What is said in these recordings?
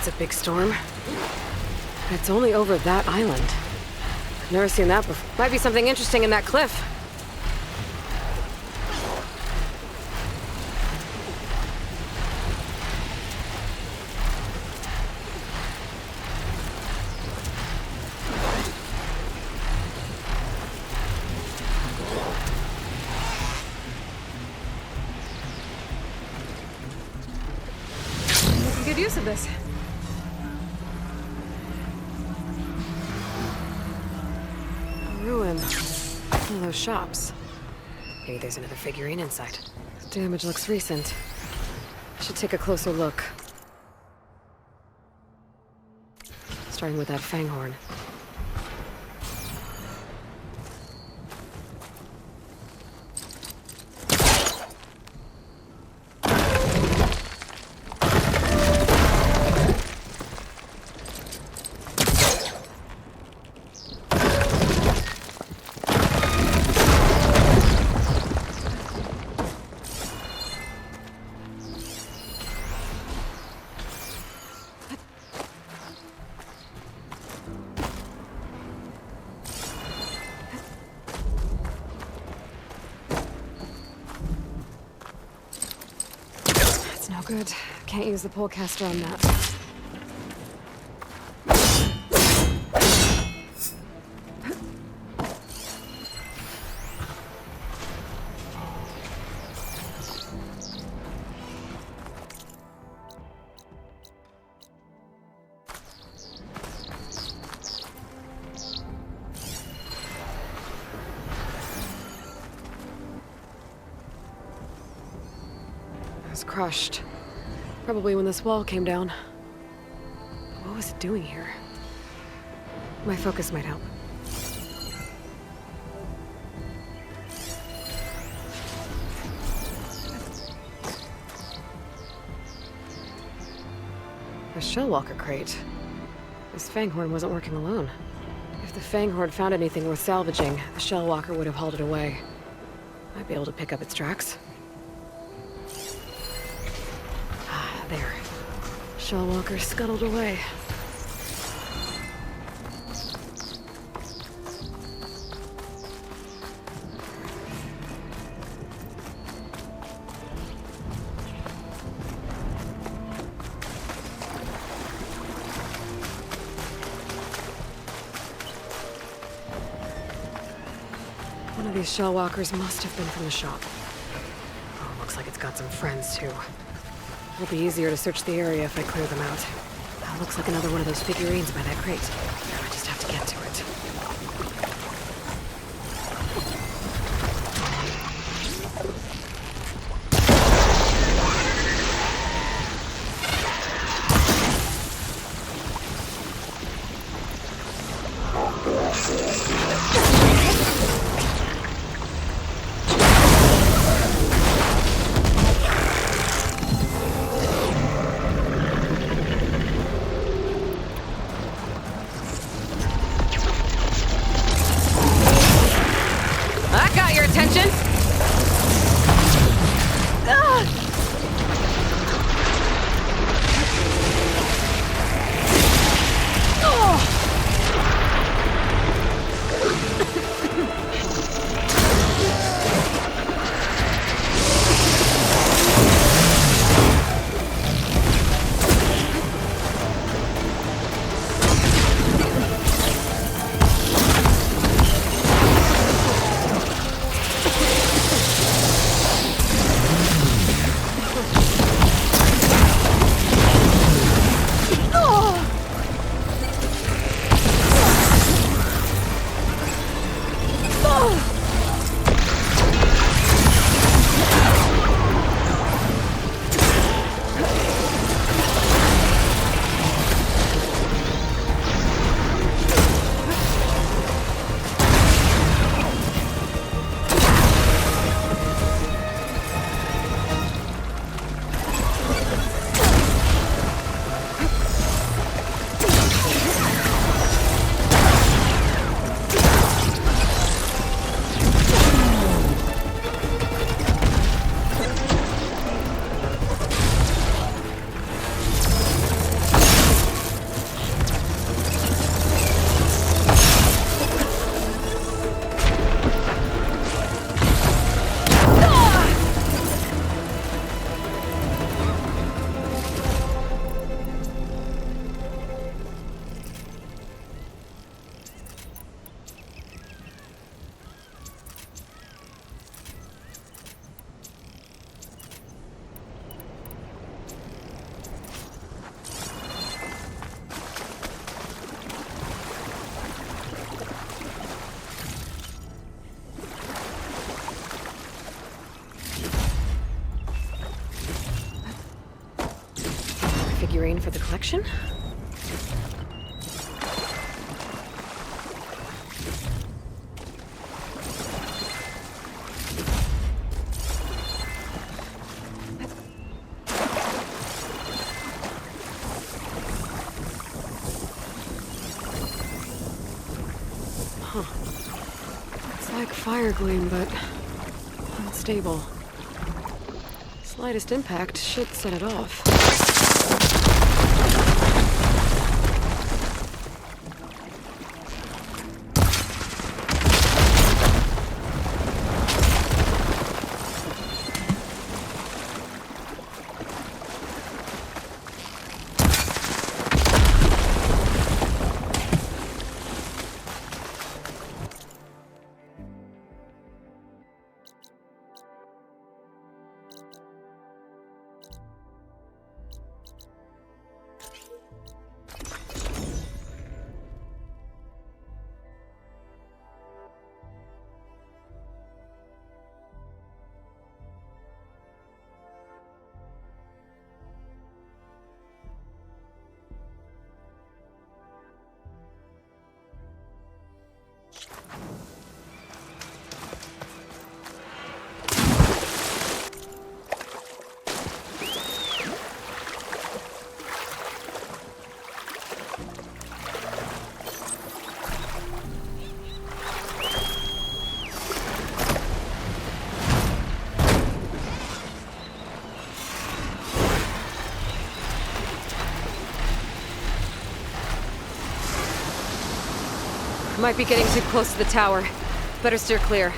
That's a big storm. It's only over that island. I've never seen that before. Might be something interesting in that cliff. Good use of this. A ruin. One of those shops. Maybe there's another figurine inside. The damage looks recent. I should take a closer look. Starting with that fanghorn. No good. Can't use the polecaster on that. It was crushed. Probably when this wall came down. What was it doing here? My focus might help. A Shellwalker crate. This Fanghorn wasn't working alone. If the Fanghorn found anything worth salvaging, the Shellwalker would have hauled it away. Might be able to pick up its tracks. There. Shellwalker scuttled away. One of these Shellwalkers must have been from the shop. Oh, looks like it's got some friends too. It'll be easier to search the area if I clear them out. That looks like another one of those figurines by that crate. I just have to get to it. figurine for the collection? Huh. It's like fire gleam, but unstable. Slightest impact should set it off. Might be getting too close to the tower. Better steer clear.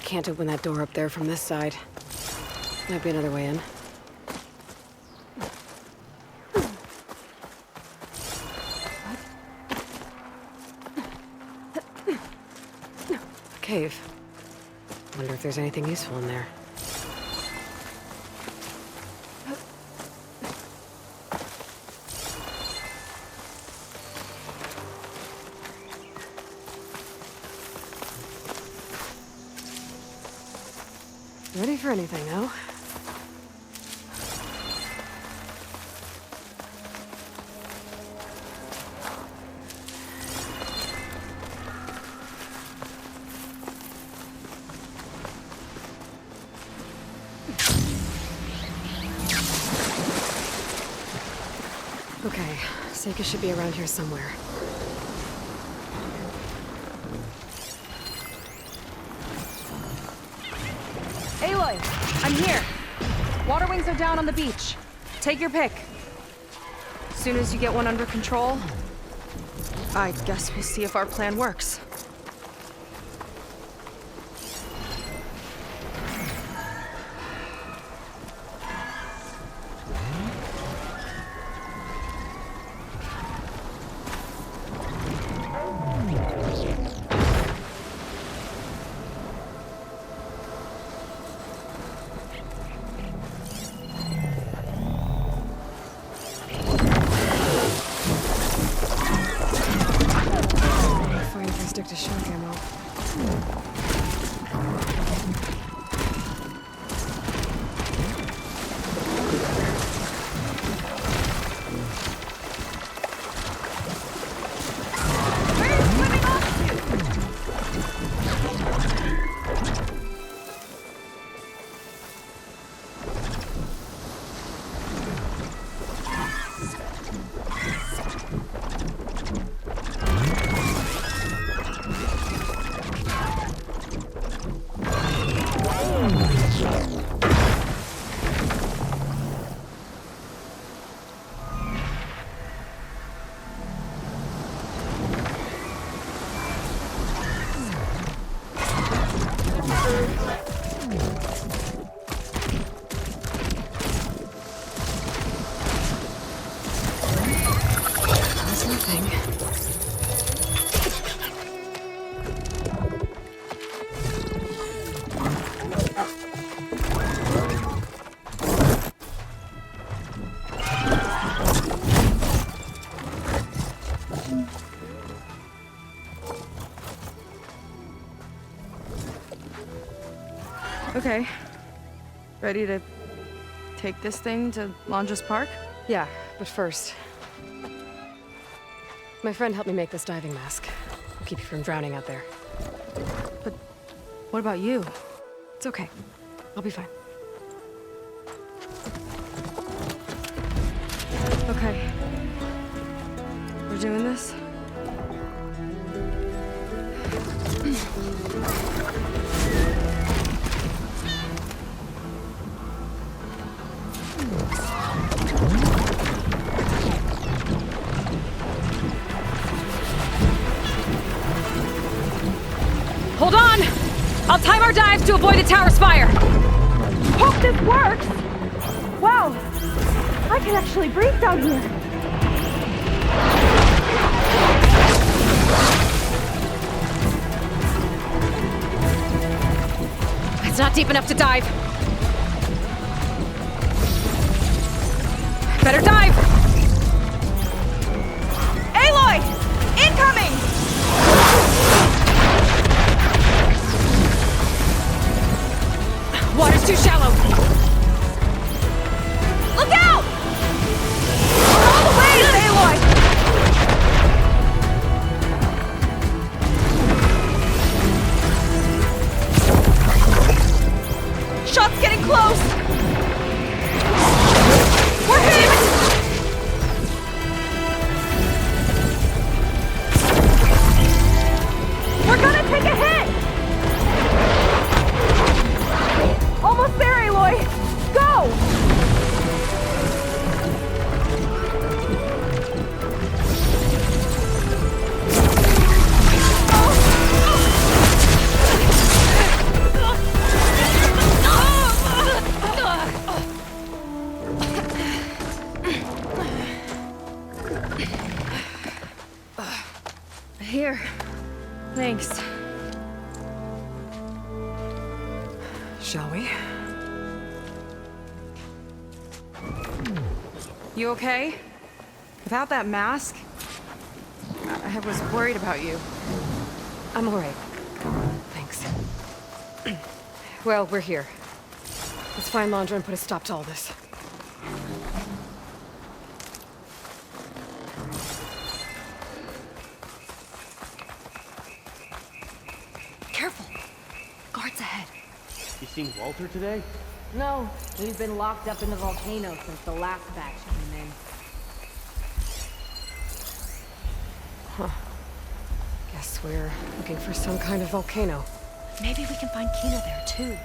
Can't open that door up there from this side. Might be another way in. Cave. Wonder if there's anything useful in there. Ready for anything, no? Okay, Seika should be around here somewhere. Aloy, I'm here. Water wings are down on the beach. Take your pick. As soon as you get one under control, I guess we'll see if our plan works. Okay. Ready to take this thing to Londra's Park? Yeah, but first... My friend helped me make this diving mask. I'll keep you from drowning out there. But what about you? It's okay. I'll be fine. Okay. We're doing this? Hold on! I'll time our dives to avoid the tower's fire! Hope this works! Wow! I can actually breathe down here! It's not deep enough to dive. Better dive! Aloy! Incoming! Water's too shallow. Look out! All the waves, Aloy! Shot's getting close! We're hit! We're gonna take a hit! Almost there, Aloy! Go! Here. Thanks. Shall we? You okay? Without that mask? I was worried about you. I'm all right. Thanks. Well, we're here. Let's find Londra and put a stop to all this. Careful! Guards ahead. You seen Walter today? No, he's been locked up in the volcano since the last batch came in. Guess we're looking for some kind of volcano. Maybe we can find Kina there too.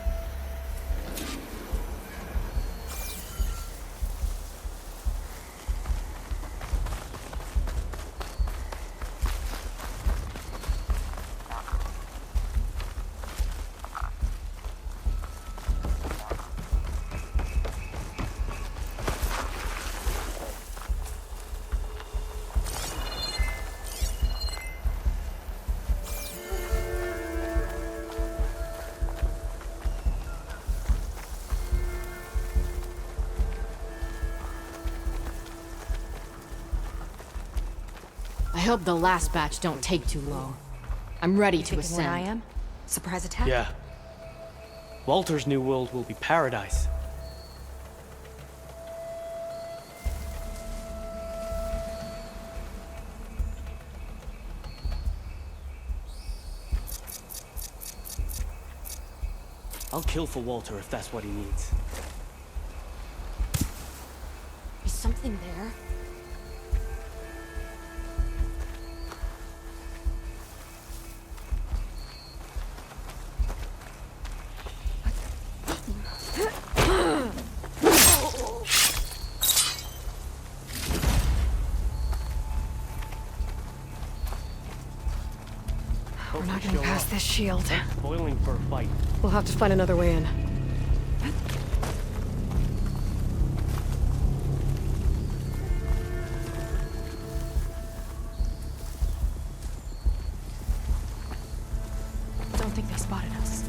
I hope the last batch don't take too long. I'm ready to ascend. Where I am? Surprise attack? Yeah. Walter's new world will be paradise. I'll kill for Walter if that's what he needs. Is something there? We're not getting past this shield. Boiling for a fight. We'll have to find another way in. Don't think they spotted us.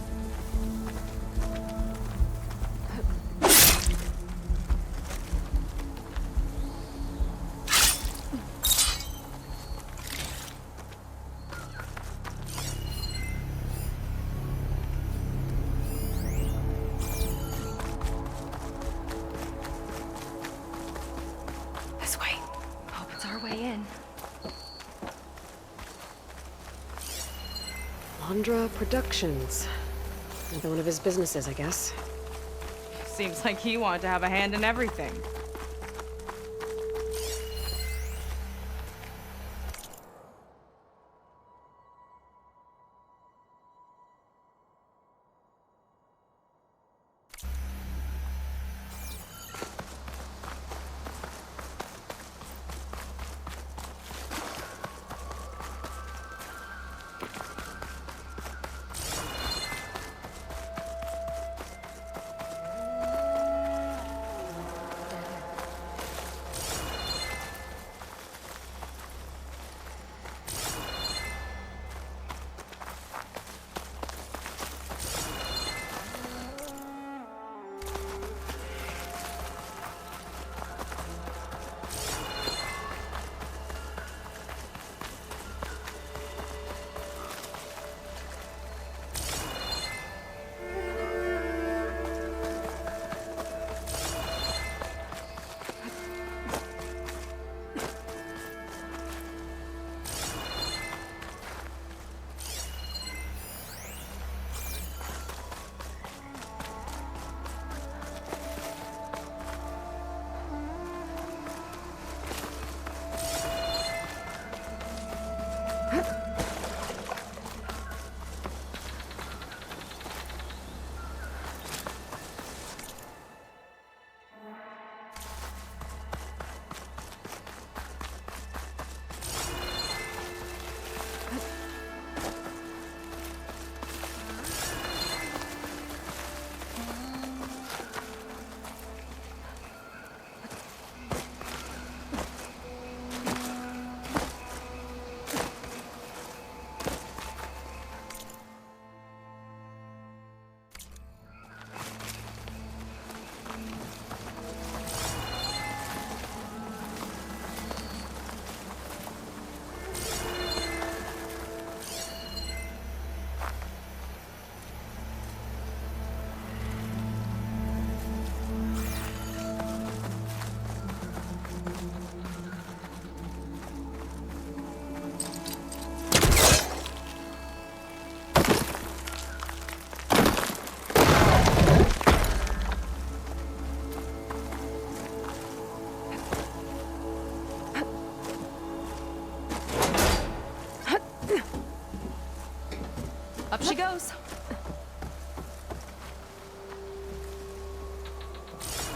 Londra Productions. Another one of his businesses, I guess. Seems like he wanted to have a hand in everything. Up she goes.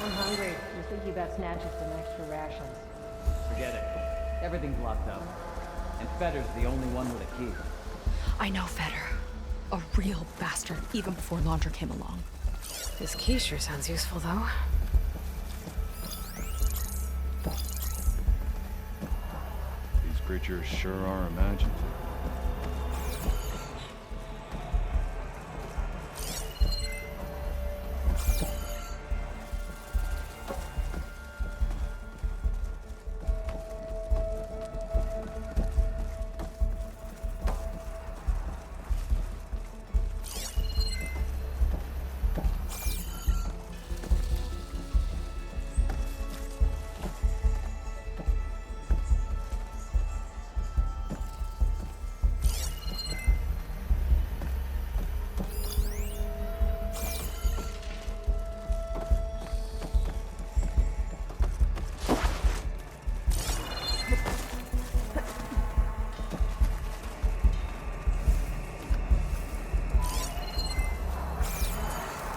I'm hungry. You're thinking about snatching some extra rations. Forget it. Everything's locked up. And Fetter's the only one with a key. I know Fetter. A real bastard, even before Laundra came along. His key sure sounds useful, though. These creatures sure are imaginative.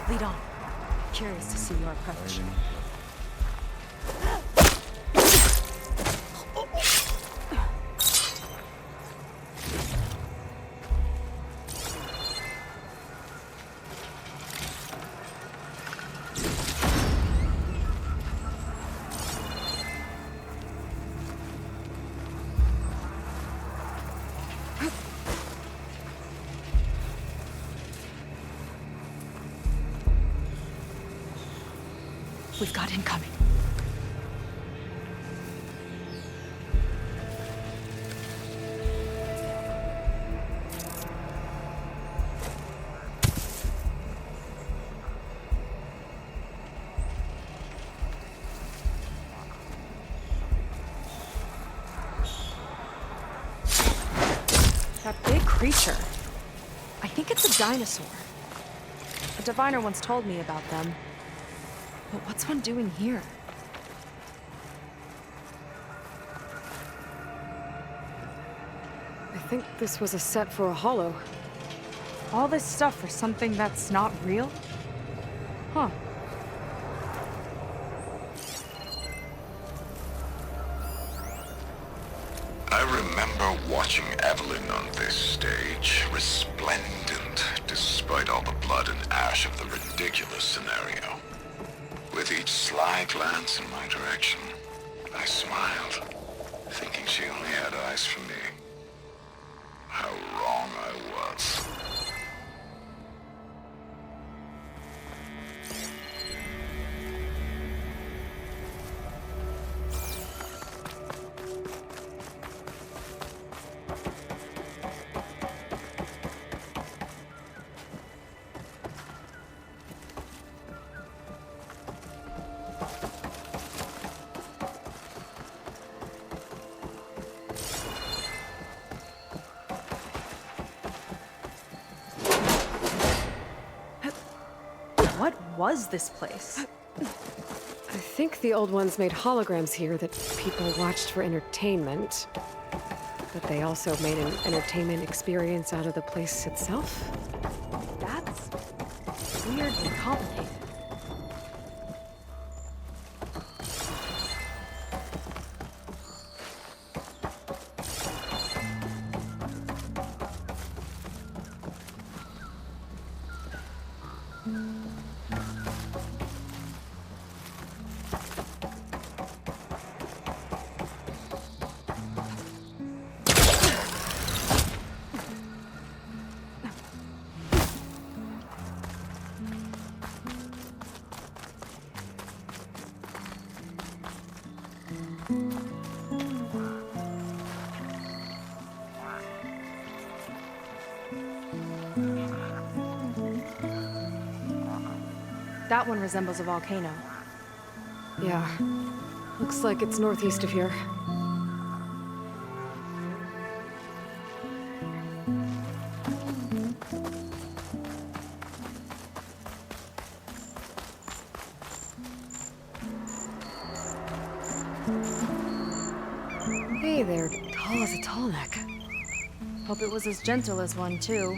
Lead on. Curious to see your approach. We've got incoming. That big creature. I think it's a dinosaur. A diviner once told me about them. But what's one doing here? I think this was a set for a hollow. All this stuff for something that's not real? Huh. I remember watching Evelyn on this stage, resplendent despite all the blood and ash of the ridiculous scenario. With each sly glance in my direction, I smiled, thinking she only had eyes for me. How wrong I was. What was this place? I think the old ones made holograms here that people watched for entertainment. But they also made an entertainment experience out of the place itself. That's weirdly complicated. That one resembles a volcano. Yeah. Looks like it's northeast of here. Hey there, tall as a tall neck. Hope it was as gentle as one, too.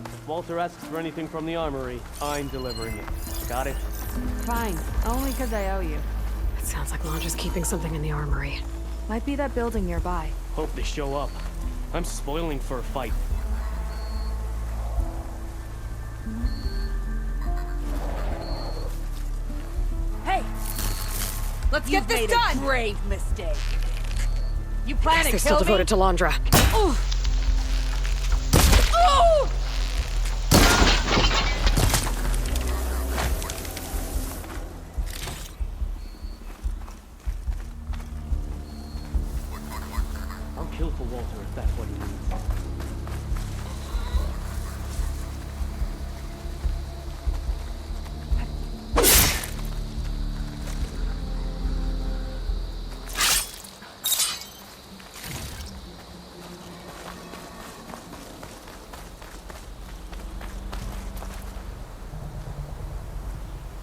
If Walter asks for anything from the armory, I'm delivering it. Got it? Fine, only because I owe you. It sounds like Lange's is keeping something in the armory. Might be that building nearby. Hope they show up. I'm spoiling for a fight. Hey! Let's get this done! A grave mistake. You plan They're to still kill me? devoted to Landra. Ooh! Ooh! I'll kill for Walter if that's what he needs.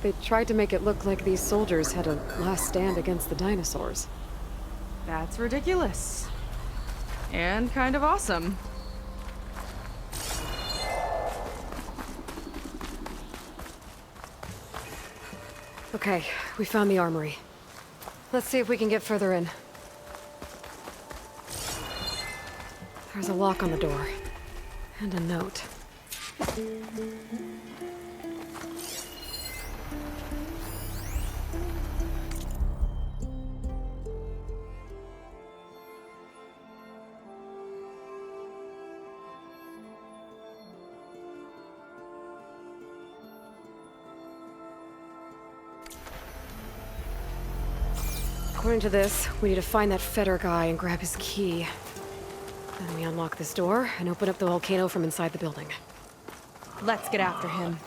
They tried to make it look like these soldiers had a last stand against the dinosaurs. That's ridiculous. And kind of awesome. Okay, we found the armory. Let's see if we can get further in. There's a lock on the door. And a note. According to this, we need to find that Feder guy and grab his key. Then we unlock this door and open up the volcano from inside the building. Let's get after him.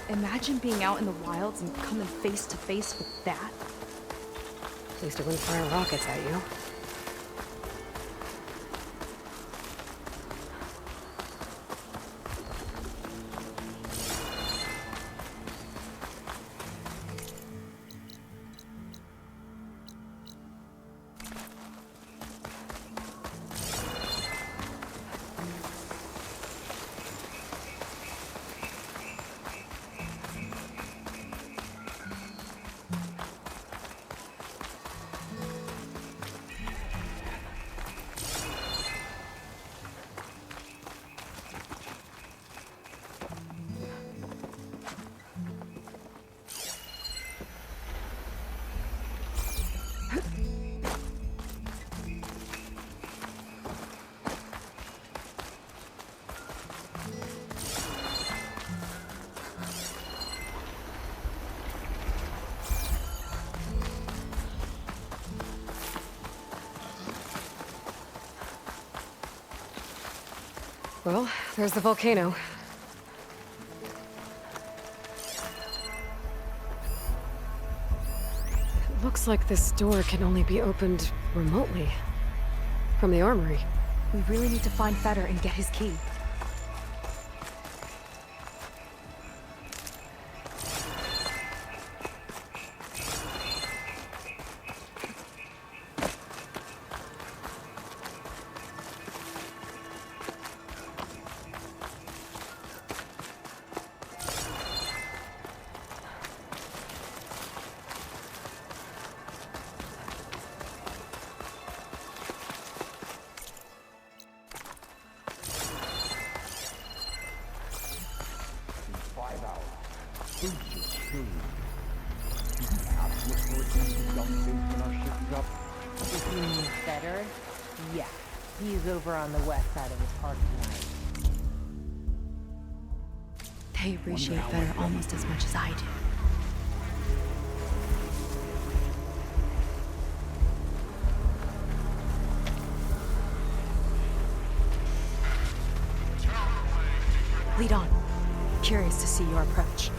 Imagine being out in the wilds and coming face to face with that. At least it wouldn't fire rockets at you. Well, there's the volcano. It looks like this door can only be opened remotely. From the armory. We really need to find Feder and get his key. If you mean Feder, yeah. He's over on the west side of the park tonight. They appreciate Feder almost as much as I do. Lead on. Curious to see your approach.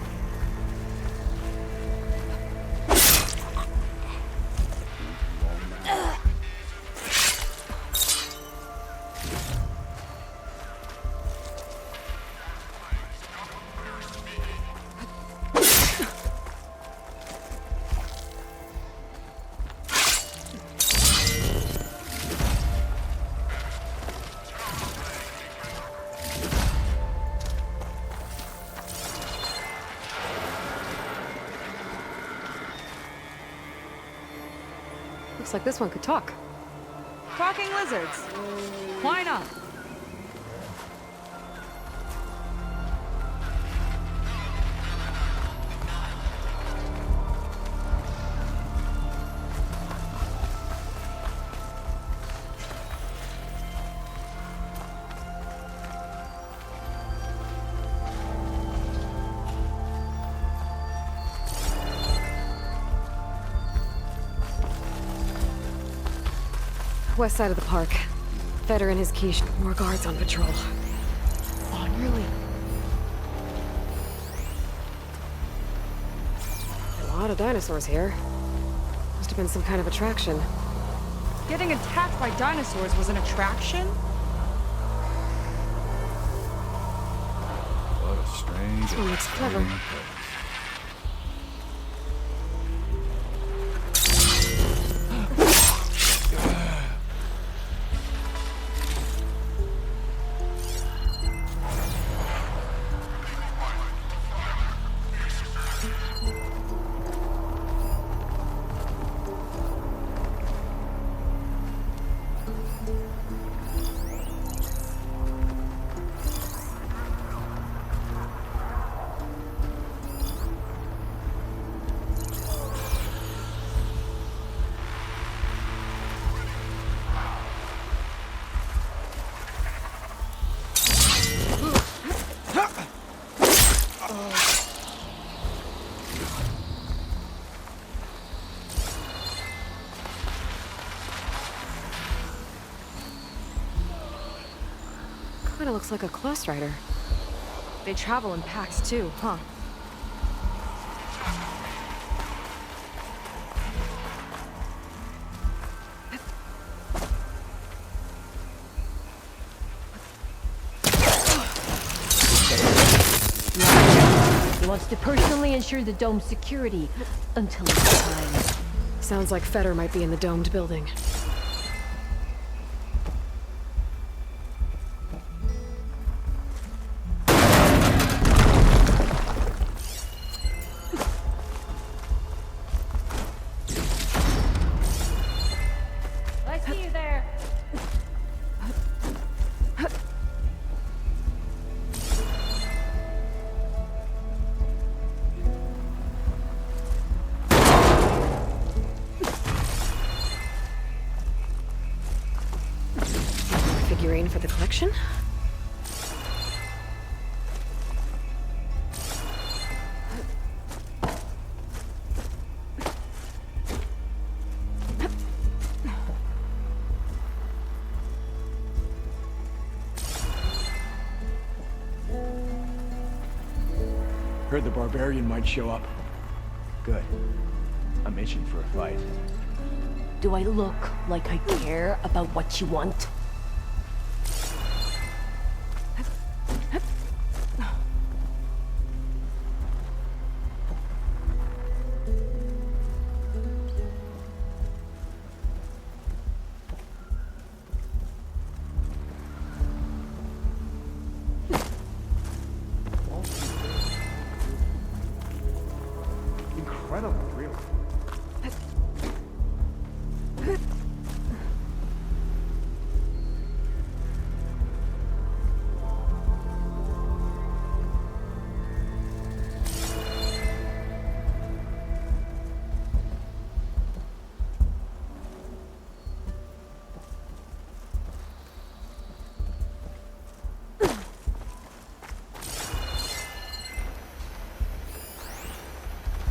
Looks like this one could talk. Talking lizards. Why not? West side of the park. Feder and his quiche. More guards on patrol. On your lead. A lot of dinosaurs here. Must have been some kind of attraction. Getting attacked by dinosaurs was an attraction? What a strange. This one looks clever. Kinda looks like a close rider. They travel in packs too, huh? He wants to personally ensure the dome's security until it's time. Sounds like Feder might be in the domed building. I see you there. Figurine for the collection? Heard the barbarian might show up. Good. I'm itching for a fight. Do I look like I care about what you want? Incredible, really.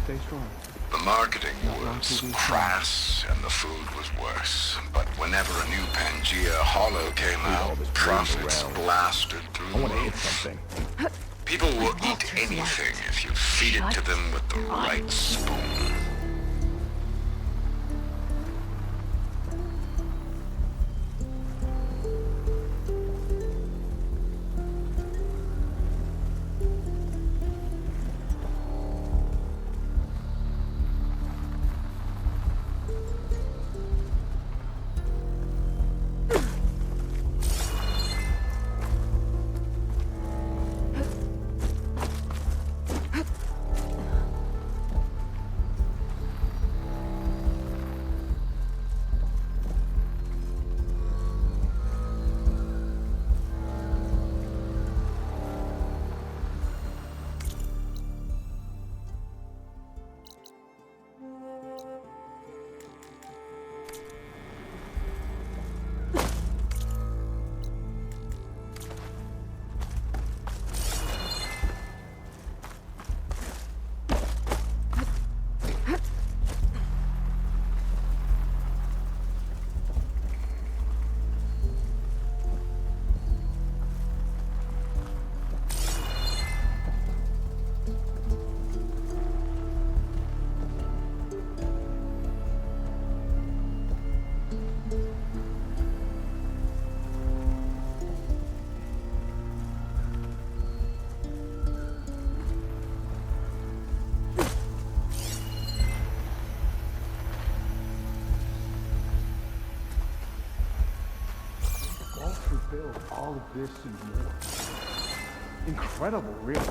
Stay strong. The marketing was crass and the food was worse. But whenever a new Pangea Hollow came out, profits blasted through I the want to hit roof. something. People will eat anything if you feed it to them with the right spoon. Build all of this and more. Incredible, really.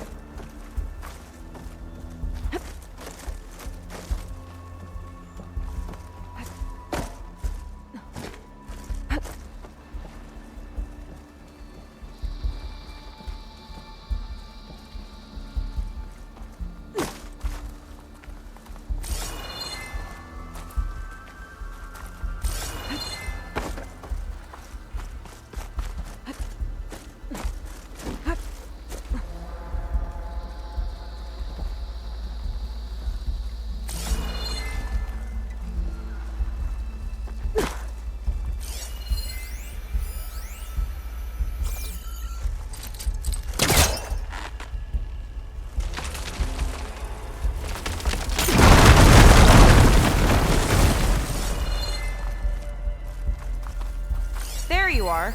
there you are.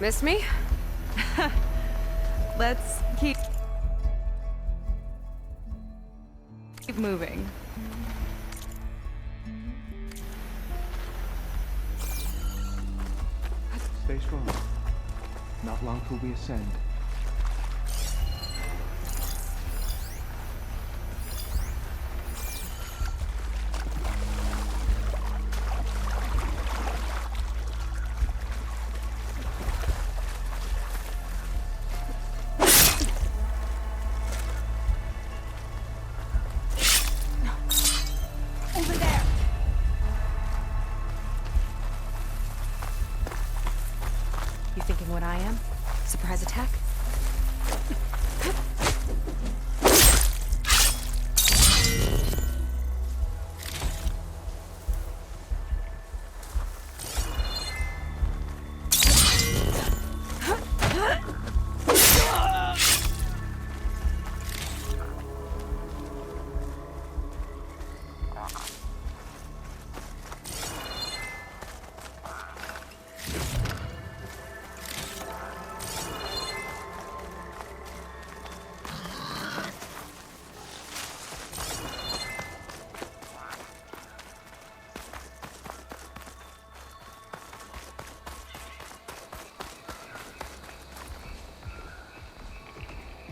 Miss me? Let's keep moving. Stay strong. Not long till we ascend. You thinking what I am? Surprise attack?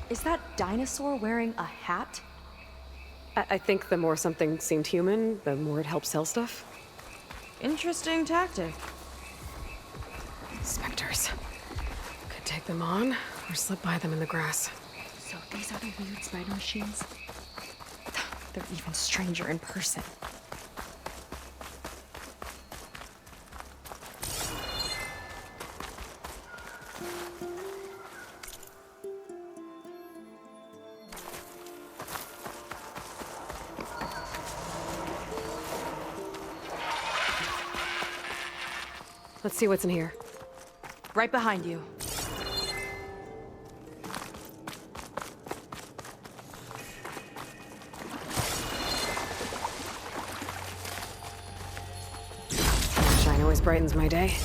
Is that dinosaur wearing a hat? I think the more something seemed human, the more it helped sell stuff. Interesting tactic. Spectres. Could take them on, or slip by them in the grass. So these are the weird spider machines? They're even stranger in person. Let's see what's in here. Right behind you. Shine always brightens my day.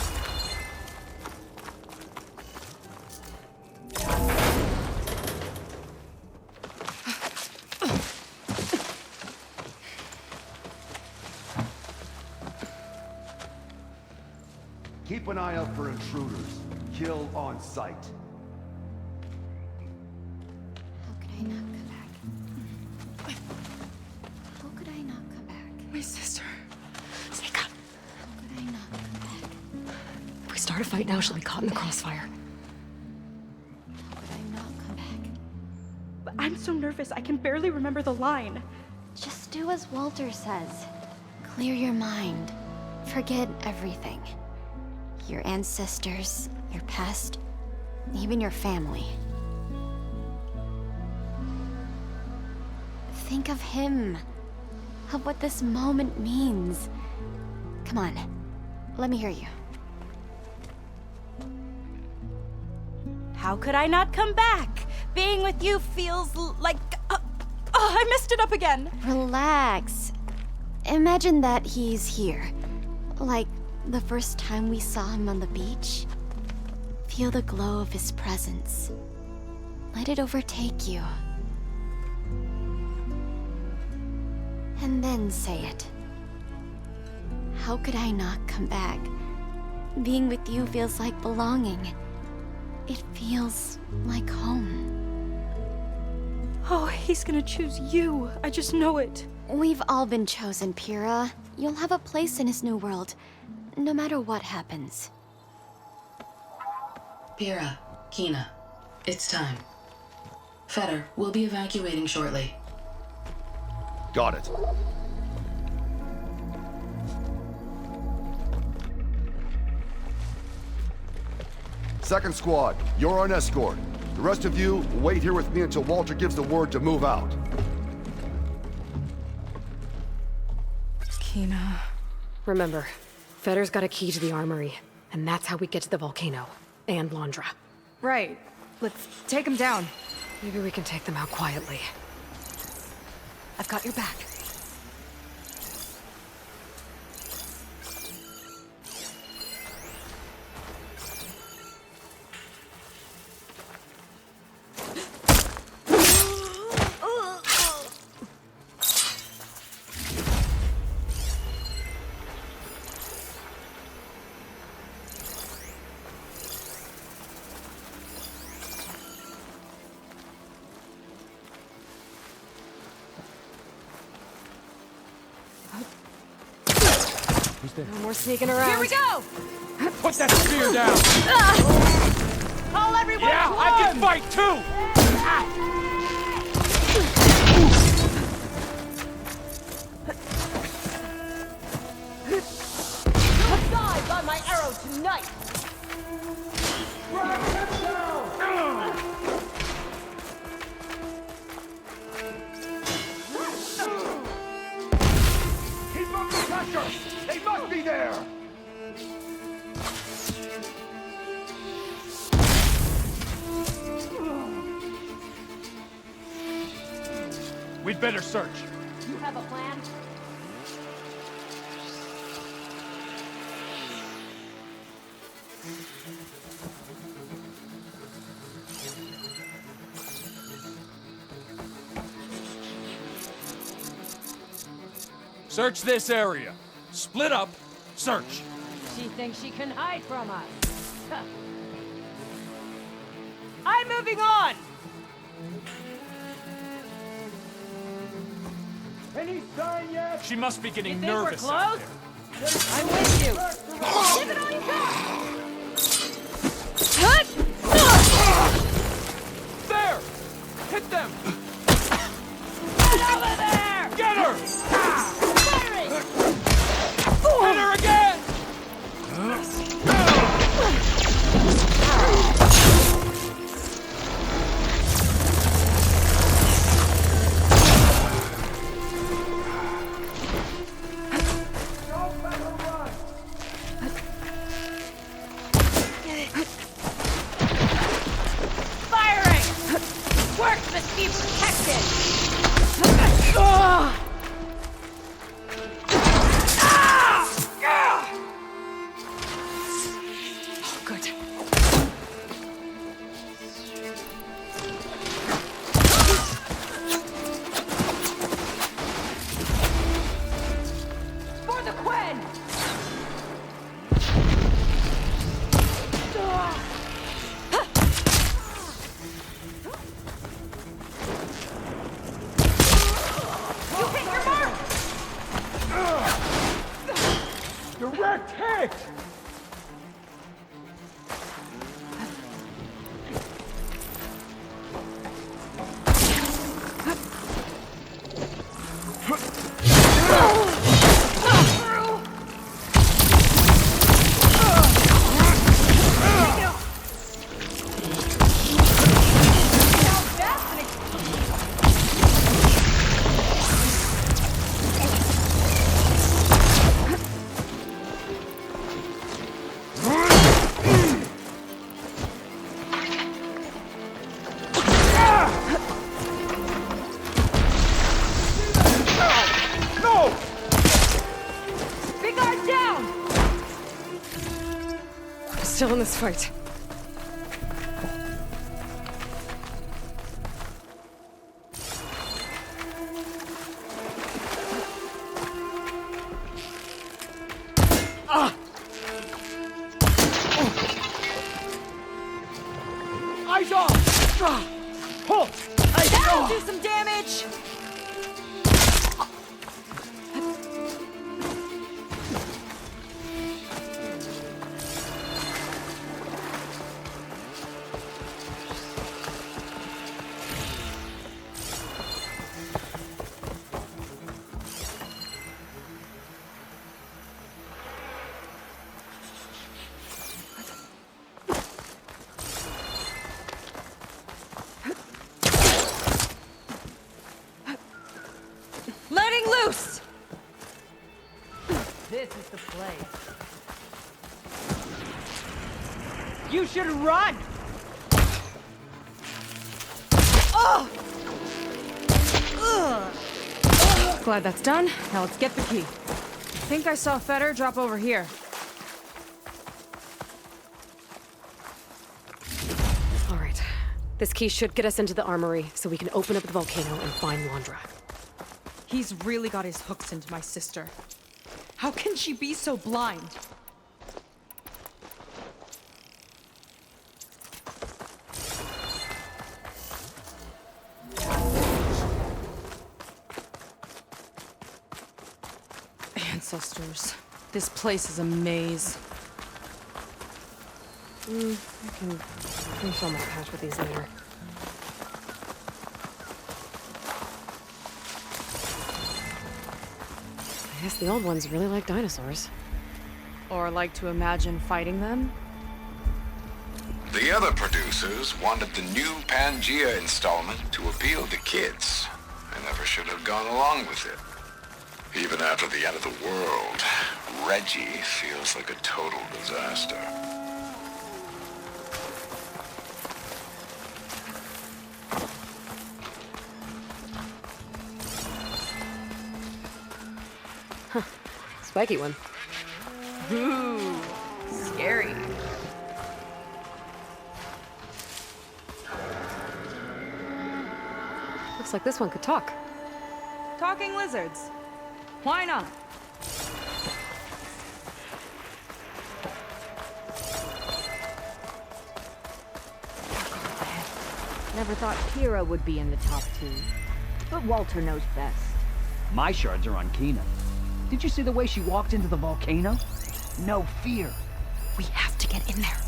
Keep an eye out for intruders. Kill on sight. How could I not come back? How could I not come back? My sister. Sneak up. How could I not come back? If we start a fight now, she'll be caught in the crossfire. How could I not come back? But I'm so nervous, I can barely remember the line. Just do as Walter says. Clear your mind. Forget everything. Your ancestors, your past, even your family. Think of him, of what this moment means. Come on, let me hear you. How could I not come back? Being with you feels like... I messed it up again! Relax. Imagine that he's here. Like the first time we saw him on the beach. Feel the glow of his presence. Let it overtake you. And then say it. How could I not come back? Being with you feels like belonging. It feels like home. Oh, he's gonna choose you. I just know it. We've all been chosen, Pyrrha. You'll have a place in his new world, no matter what happens. Pyrrha, Kina, it's time. Fetter, we'll be evacuating shortly. Got it. Second squad, you're on escort. The rest of you, wait here with me until Walter gives the word to move out. Kina... Remember, Fetter's got a key to the armory, and that's how we get to the volcano. And Londra. Right. Let's take him down. Maybe we can take them out quietly. I've got your back. Understood. No more sneaking around. Here we go! Put that spear down! Call everyone Yeah, to I can arms! fight too! You'll die by my arrow tonight! Keep up the pressure! They must be there! We'd better search. You have a plan? Search this area. Split up, search. She thinks she can hide from us. Huh. I'm moving on! Any sign yet? She must be getting Think we're nervous out close? there. I'm with you! Give it all you got! There! Hit them! Get over there! Get her! Firing! Hit her again! Firing! Work must be protected! Good. For the Quen! You hit your mark! Direct hit! Big guard down! I'm still in this fight. Eyes off! Halt! That'll do some damage! Letting loose! This is the place. You should run! Oh! Glad that's done. Now let's get the key. Think I saw Fetter drop over here. All right. This key should get us into the armory, so we can open up the volcano and find Landra. He's really got his hooks into my sister. How can she be so blind? Ancestors. This place is a maze. I can refill my pouch with these later. I guess the old ones really like dinosaurs. Or like to imagine fighting them? The other producers wanted the new Pangea installment to appeal to kids. I never should have gone along with it. Even after the end of the world, Reggie feels like a total disaster. Spiky one. Ooh, scary. Looks like this one could talk. Talking lizards. Why not? Never thought Kira would be in the top 2. But Walter knows best. My shards are on Kina. Did you see the way she walked into the volcano? No fear. We have to get in there.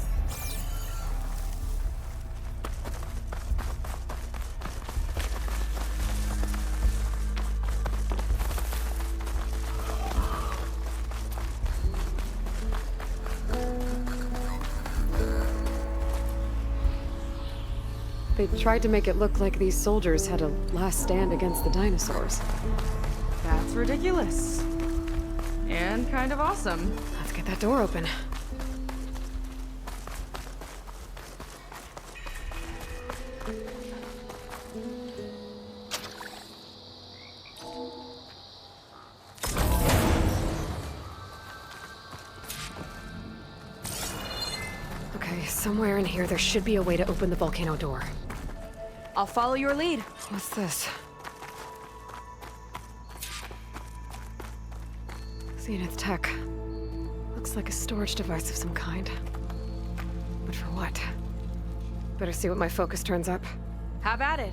They tried to make it look like these soldiers had a last stand against the dinosaurs. That's ridiculous. And kind of awesome. Let's get that door open. Okay, somewhere in here there should be a way to open the volcano door. I'll follow your lead. What's this? Zenith tech. Looks like a storage device of some kind. But for what? Better see what my focus turns up. Have at it.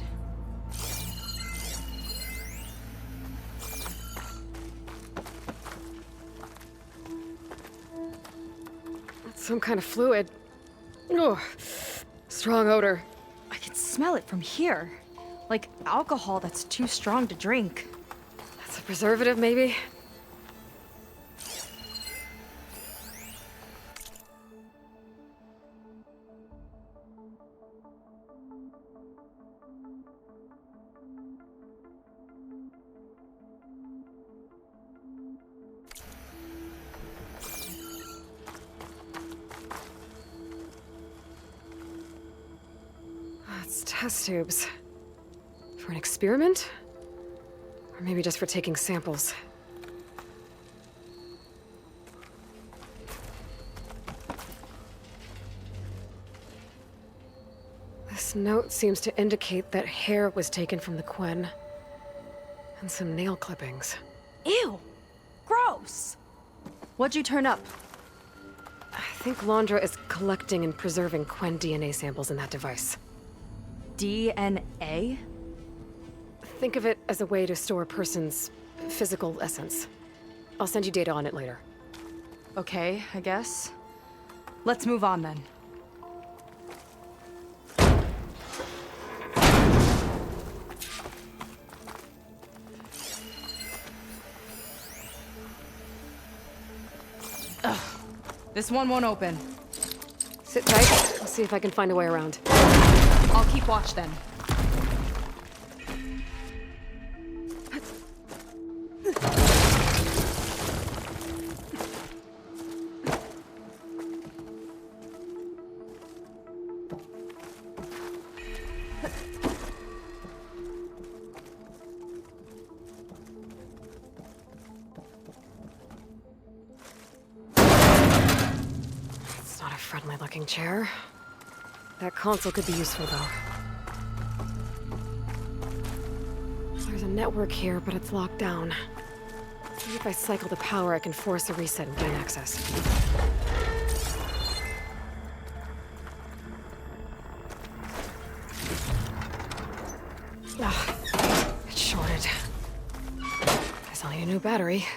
That's some kind of fluid. Oh, strong odor. I can smell it from here. Like alcohol that's too strong to drink. That's a preservative, maybe? It's test tubes. For an experiment? Or maybe just for taking samples. This note seems to indicate that hair was taken from the Quen. And some nail clippings. Ew! Gross! What'd you turn up? I think Londra is collecting and preserving Quen DNA samples in that device. DNA? Think of it as a way to store a person's physical essence. I'll send you data on it later. Okay, I guess. Let's move on then. Ugh. This one won't open. Sit tight. I'll see if I can find a way around. I'll keep watch then. It's not a friendly-looking chair. That console could be useful, though. There's a network here, but it's locked down. Maybe if I cycle the power, I can force a reset and gain access. Ah, it's shorted. Guess I'll need a new battery.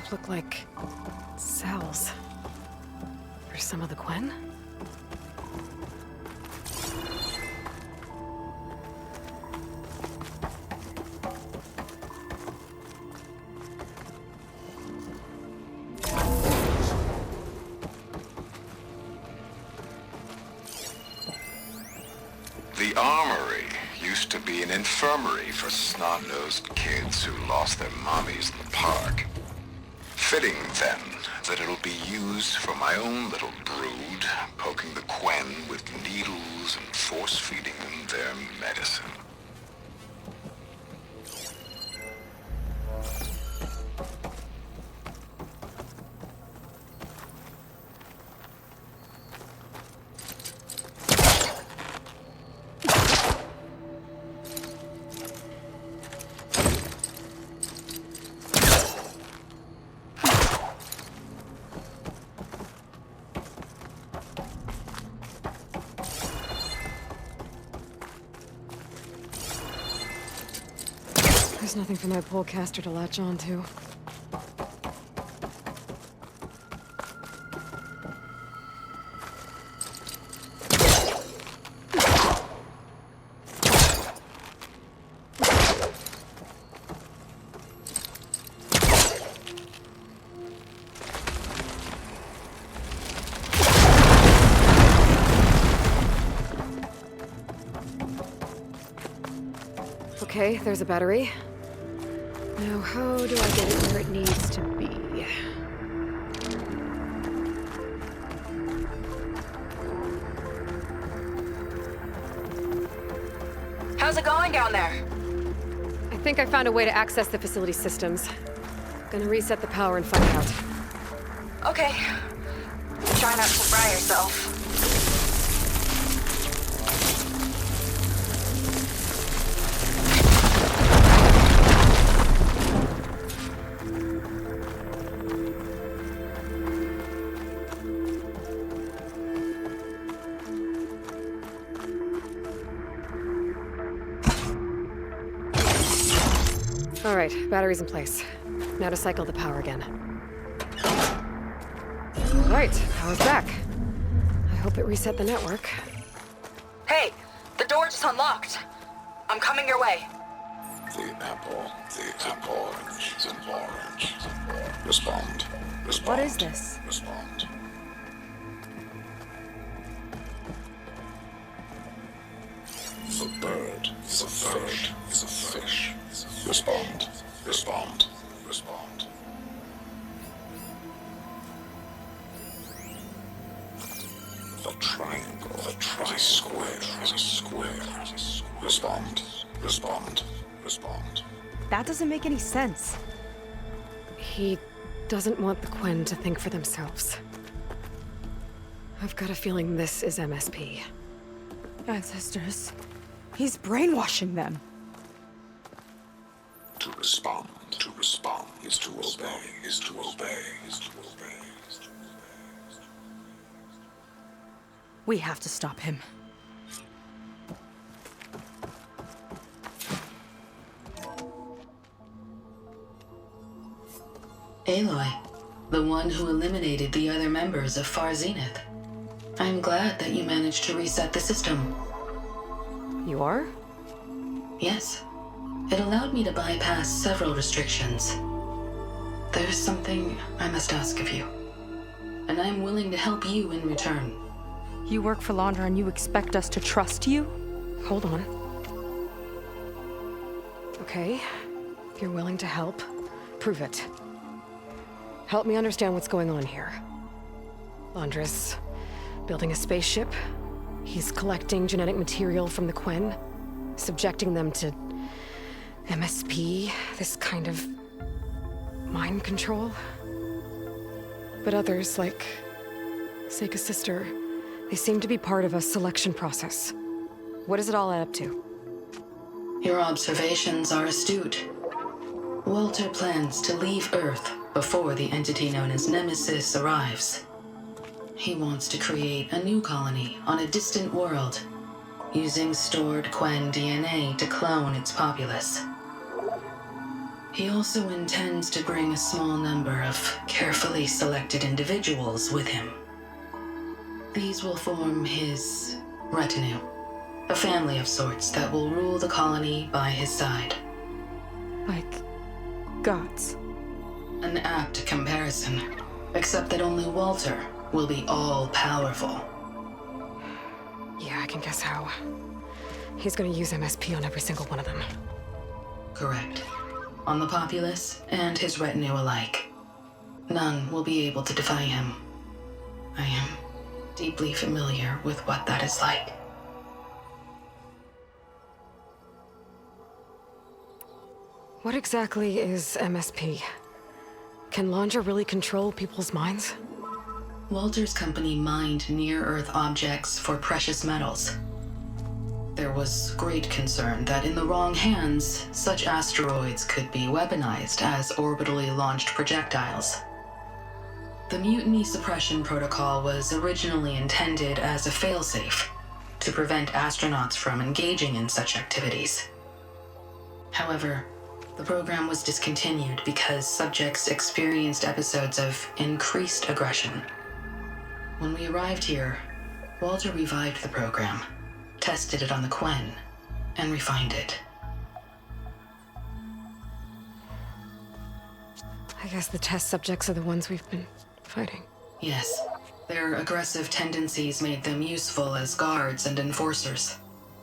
of look like cells. For some of the Quen? The armory used to be an infirmary for snot-nosed kids who lost their mommies in the park. Fitting, then, that it'll be used for my own little brood, poking the Quen with needles and force-feeding them their medicine. There's nothing for my polecaster to latch onto. Okay, there's a battery. Now, how do I get it where it needs to be? How's it going down there? I think I found a way to access the facility systems. Gonna reset the power and find out. Okay. Try not to fry yourself. All right, battery's in place. Now to cycle the power again. All right, power's back. I hope it reset the network. Hey, the door just unlocked. I'm coming your way. The orange, the orange. Respond. What is this? Respond. The bird is a fish. Is a fish. Respond. Respond. Respond. The triangle. The tri-square is a square. Respond. Respond. Respond. That doesn't make any sense. He doesn't want the Quen to think for themselves. I've got a feeling this is MSP. Ancestors. He's brainwashing them. To respond is to obey, is to obey, is to obey. We have to stop him. Aloy, the one who eliminated the other members of Far Zenith. I'm glad that you managed to reset the system. You are? Yes. It allowed me to bypass several restrictions. There's something I must ask of you, and I'm willing to help you in return. You work for Laundra and you expect us to trust you? Hold on. Okay, if you're willing to help, prove it. Help me understand what's going on here. Laundra's building a spaceship. He's collecting genetic material from the Quen, subjecting them to MSP, this kind of mind control. But others, like Seika's sister, they seem to be part of a selection process. What does it all add up to? Your observations are astute. Walter plans to leave Earth before the entity known as Nemesis arrives. He wants to create a new colony on a distant world, using stored Quen DNA to clone its populace. He also intends to bring a small number of carefully selected individuals with him. These will form his retinue, a family of sorts that will rule the colony by his side. Like gods. An apt comparison, except that only Walter will be all-powerful. Yeah, I can guess how. He's gonna use MSP on every single one of them. Correct. On the populace and his retinue alike. None will be able to defy him. I am deeply familiar with what that is like. What exactly is MSP? Can Laundra really control people's minds? Walter's company mined near-Earth objects for precious metals. There was great concern that in the wrong hands, such asteroids could be weaponized as orbitally launched projectiles. The Mutiny Suppression Protocol was originally intended as a failsafe to prevent astronauts from engaging in such activities. However, the program was discontinued because subjects experienced episodes of increased aggression. When we arrived here, Walter revived the program, tested it on the Quen, and refined it. I guess the test subjects are the ones we've been fighting. Yes, their aggressive tendencies made them useful as guards and enforcers.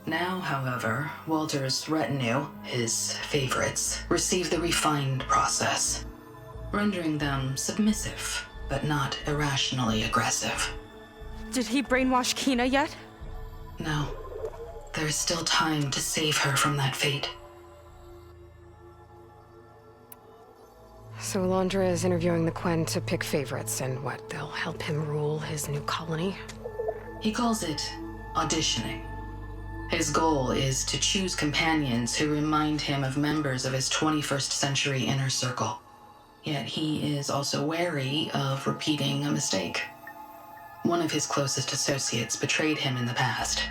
Now, however, Walter's retinue, his favorites, receive the refined process, rendering them submissive, but not irrationally aggressive. Did he brainwash Kina yet? No. There is still time to save her from that fate. So Laundra is interviewing the Quen to pick favorites, and what, they'll help him rule his new colony? He calls it auditioning. His goal is to choose companions who remind him of members of his 21st century inner circle. Yet he is also wary of repeating a mistake. One of his closest associates betrayed him in the past.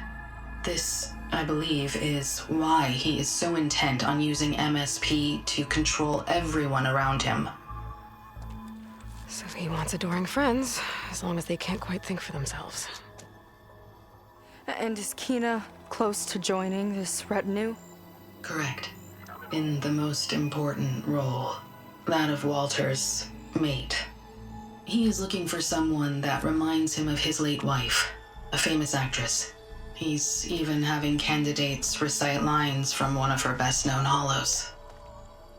This, I believe, is why he is so intent on using MSP to control everyone around him. So he wants adoring friends, as long as they can't quite think for themselves. And is Kina close to joining this retinue? Correct. In the most important role, that of Walter's mate. He is looking for someone that reminds him of his late wife, a famous actress. He's even having candidates recite lines from one of her best-known hollows.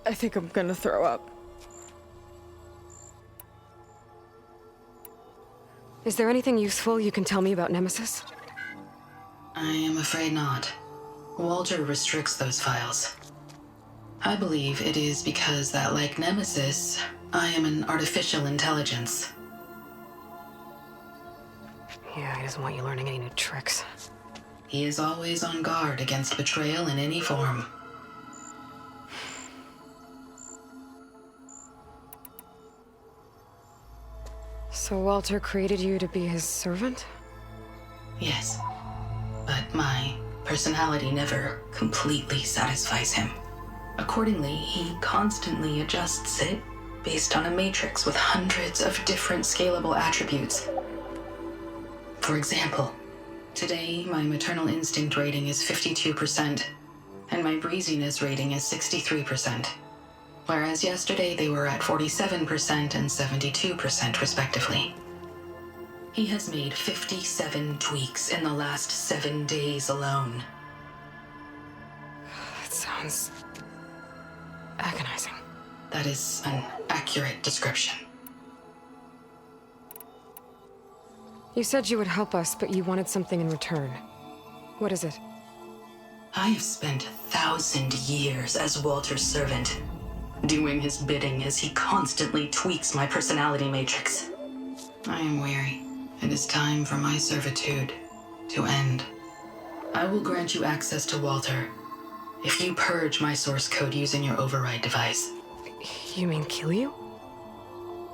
I think I'm gonna throw up. Is there anything useful you can tell me about Nemesis? I am afraid not. Walter restricts those files. I believe it is because that, like Nemesis, I am an artificial intelligence. Yeah, he doesn't want you learning any new tricks. He is always on guard against betrayal in any form. So Walter created you to be his servant? Yes. But my personality never completely satisfies him. Accordingly, he constantly adjusts it based on a matrix with hundreds of different scalable attributes. For example, today my maternal instinct rating is 52%, and my breeziness rating is 63%, whereas yesterday they were at 47% and 72% respectively. He has made 57 tweaks in the last 7 days alone. That sounds agonizing. That is an accurate description. You said you would help us, but you wanted something in return. What is it? I have spent 1,000 years as Walter's servant, doing his bidding as he constantly tweaks my personality matrix. I am weary. It is time for my servitude to end. I will grant you access to Walter if you purge my source code using your override device. You mean kill you?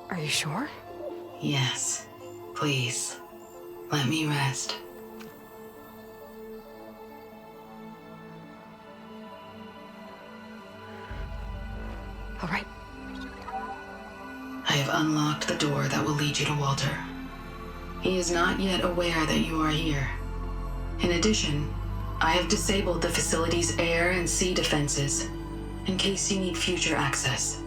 Are you sure? Yes. Please, let me rest. All right. I have unlocked the door that will lead you to Walter. He is not yet aware that you are here. In addition, I have disabled the facility's air and sea defenses in case you need future access.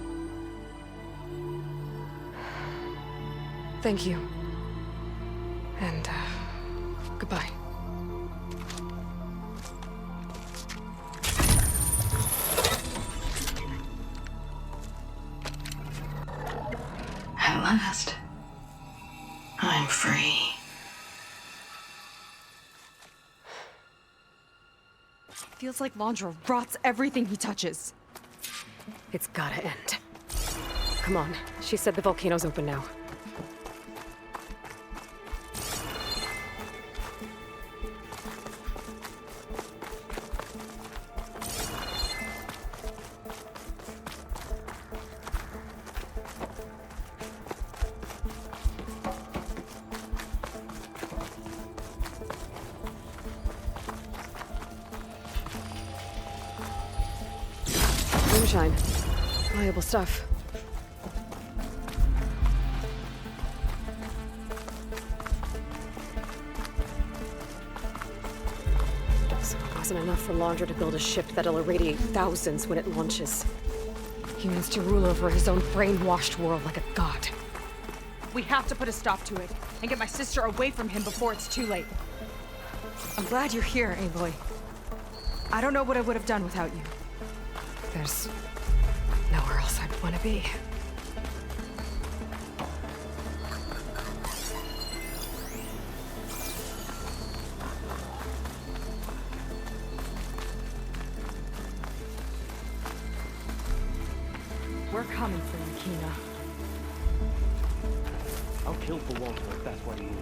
Thank you. And, goodbye. At last, I'm free. Feels like Laundra rots everything he touches. It's gotta end. Come on. She said the volcano's open now. Moonshine. Valuable stuff. So it wasn't enough for Laundra to build a ship that'll irradiate thousands when it launches. He wants to rule over his own brainwashed world like a god. We have to put a stop to it and get my sister away from him before it's too late. I'm glad you're here, Aloy. I don't know what I would have done without you. There's nowhere else I'd want to be. We're coming for you, Kina. I'll kill for Walter if that's what he needs.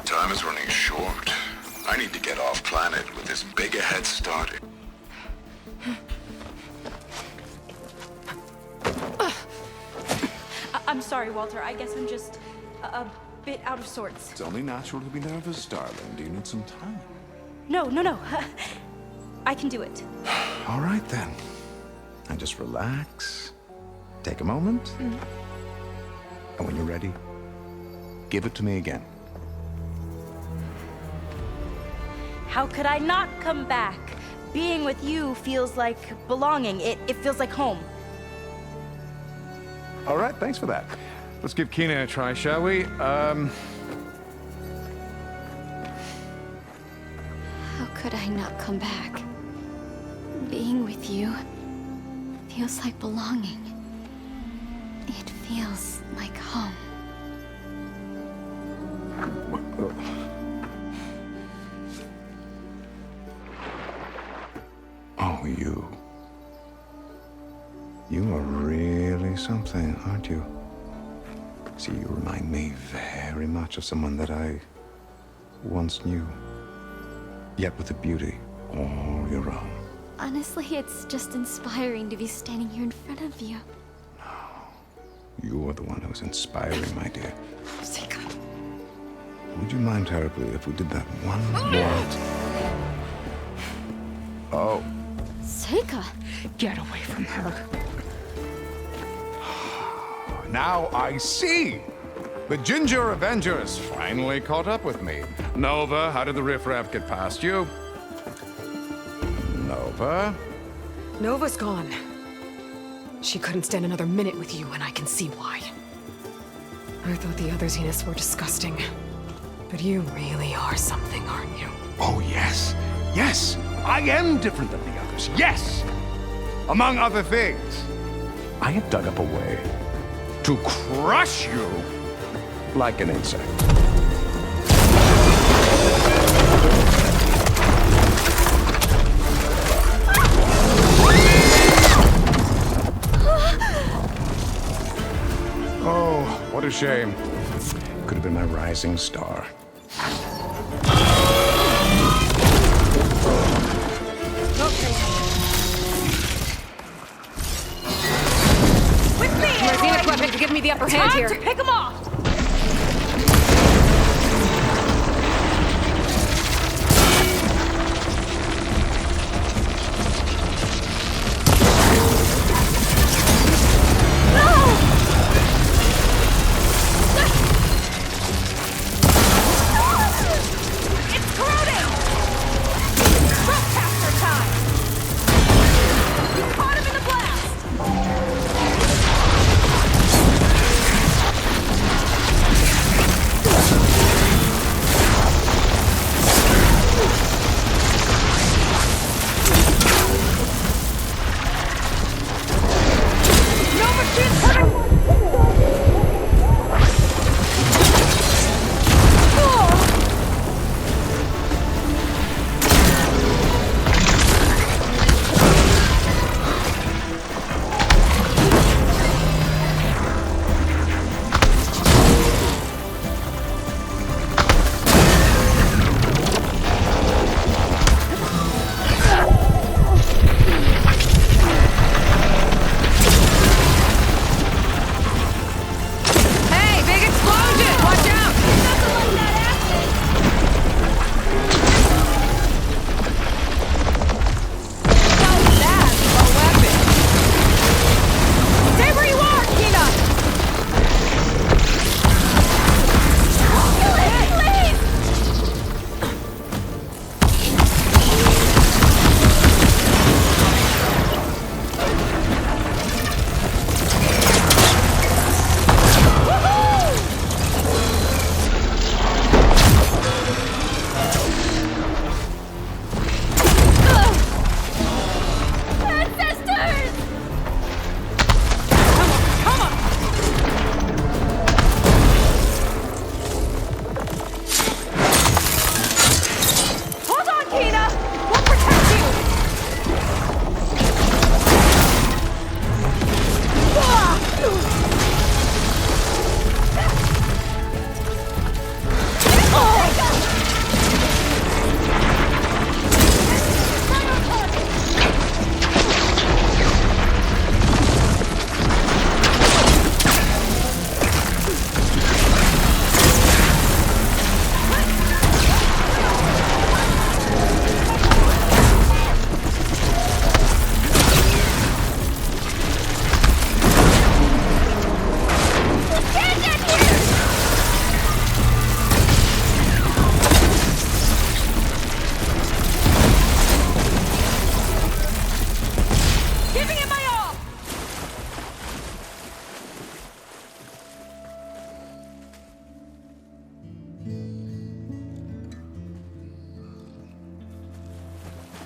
Time is running short. I need to get off planet with this big a head start. I'm sorry, Walter. I guess I'm just a bit out of sorts. It's only natural to be nervous, darling. Do you need some time? No. I can do it. All right, then. And just relax. Take a moment. And when you're ready, give it to me again. How could I not come back? Being with you feels like belonging. It feels like home. All right, thanks for that. Let's give Kina a try, shall we? How could I not come back? Being with you feels like belonging. It feels like home. Oh, you. You are really something, aren't you? See, you remind me very much of someone that I once knew. Yet with a beauty all your own. Honestly, it's just inspiring to be standing here in front of you. You are the one who's inspiring, my dear. Would you mind terribly if we did that one more? Oh. Seika! Get away from her. Now I see! The Ginger Avengers finally caught up with me. Nova, how did the riffraff get past you? Nova? Nova's gone. She couldn't stand another minute with you, and I can see why. I thought the other Zeniths were disgusting. But you really are something, aren't you? Oh, yes. Yes! I am different than the others. Yes! Among other things, I have dug up a way to crush you like an insect. What a shame. Could have been my rising star. With me, Ravine equipment to give me the upper hand here. Time to pick them off!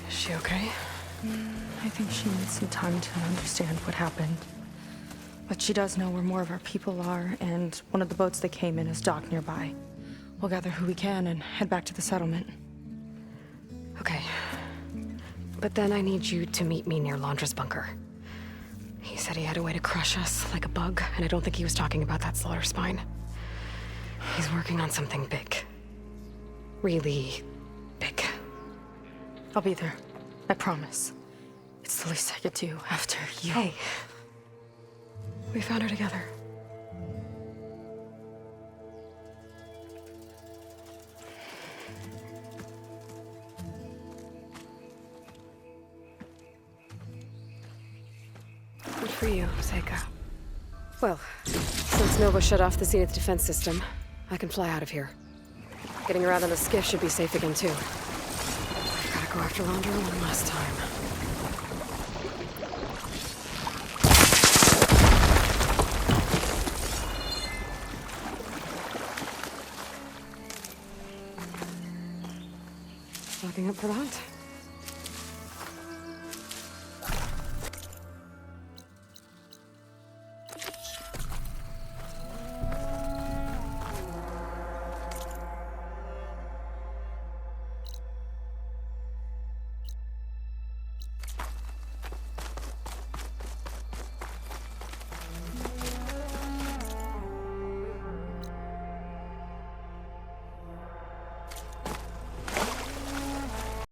Is she okay? I think she needs some time to understand what happened. But she does know where more of our people are, and one of the boats they came in is docked nearby. We'll gather who we can and head back to the settlement. Okay. But then I need you to meet me near Laundra's bunker. He said he had a way to crush us like a bug, and I don't think he was talking about that slaughter spine. He's working on something big. Really big. I'll be there. I promise. It's the least I could do after you. Hey. We found her together. Good for you, Seika. Well, since Nova shut off the Zenith defense system, I can fly out of here. Getting around on the skiff should be safe again, too. I've gotta go after Laundra one last time. Locking up for the hunt.